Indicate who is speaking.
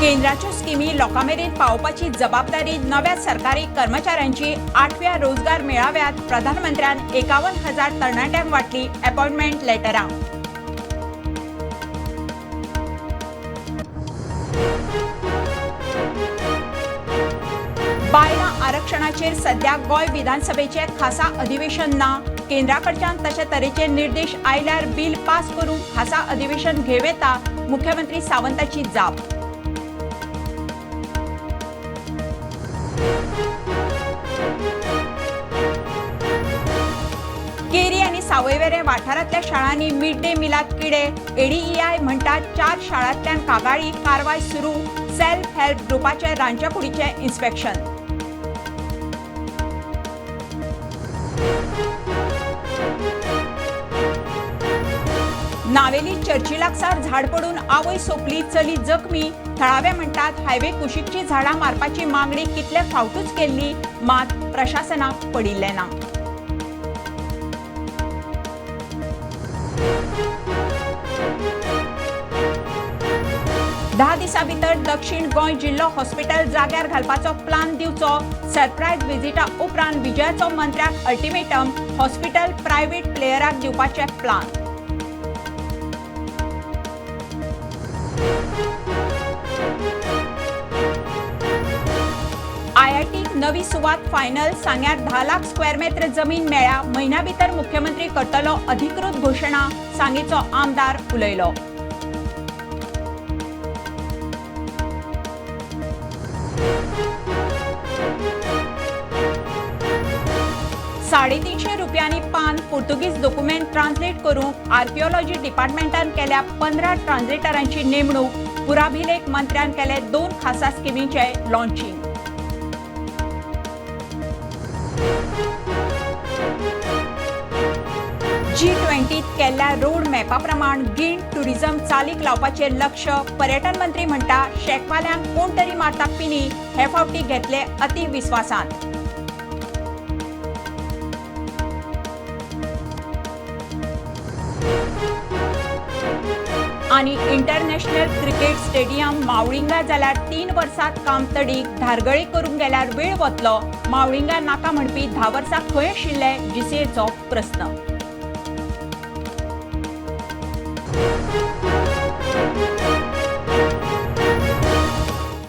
Speaker 1: केंद्राच्यो स्किमी लोकांमेरेन पावोवपाची जबाबदारी नव्या सरकारी कर्मचाऱ्यांची 8व्या रोजगार मेळाव्यात प्रधानमंत्र्यान 51,000 तरणाट्यांक वाटली अपॉइंटमेंट लेटरां। बायलां आरक्षणाचेर सध्या गोंय विधानसभेचे खासा अधिवेशन ना। केंद्राकडच्यान तशे तरेचे निर्देश आयल्यार बिल पास करूंक खासा अधिवेशन घेवं येता, मुख्यमंत्री सावंताची जाप। केरी आनी सावयवेरें वाठारांतल्या शाळांनी मिड डे मिलाक किडे। एडीईआय म्हणटा 4 शाळांतल्यान कागाळी कारवाय सुरू। सेल्फ हेल्प ग्रुपाचे रांदचे कुडीचे इन्स्पेक्शन। नावेली चर्ची लागसार झाड पडून आवय सोंपली, चली जखमी। थळावे म्हणटात हायवे कुशीकची झाडां मारपाची मागणी कितले फावटूच केल्ली, मात प्रशासनाक पडिल्ले ना। धा दिसां भितर दक्षिण गोंय जिल्लो हॉस्पिटल जाग्यार घालपाचो प्लान दिवचो। सरप्रायज विजिटा उपरांत विजयाचो मंत्र्याक अल्टिमेटम, हॉस्पिटल प्रायव्हेट प्लेयराक दिवपाचे प्लान। आयआयटीक नवी सुवात फायनल, सांग्यार 10 लाख स्क्वेअर मीटर जमीन मेळ्ळ्या। म्हयन्या भितर मुख्यमंत्री करतलो अधिकृत घोशणा, सांगेचो आमदार उलयलो। ₹350 पान पोर्तुगीज डॉक्युमेंट ट्रान्सलेट करूंक आर्किओलॉजी डिपार्टमेंटान केल्या 15 ट्रान्सलेटरांची नेमणूक। पुराभिलेख मंत्र्यान केले 2 खासा स्किमींचे लॉन्चिंग। G20 केल्ल्या रोड मॅपा प्रमाण ग्रीन टुरिझम चालीक लावपाचेर लक्ष। पर्यटन मंत्री म्हणटा शेकवाल्यांक कोण तरी मारतात पिनी, हे फावटी घेतले अति विस्वासांत। आणि इंटरनॅशनल क्रिकेट स्टेडियम मावळिंगा जाल्यार 3 वर्सांत काम तडीक। धारगळी करूंक गेल्यार वेळ वतलो, मावळिंगा नाका म्हणपी 10 वर्सां खंय आशिल्ले, जीसीएचो प्रस्न।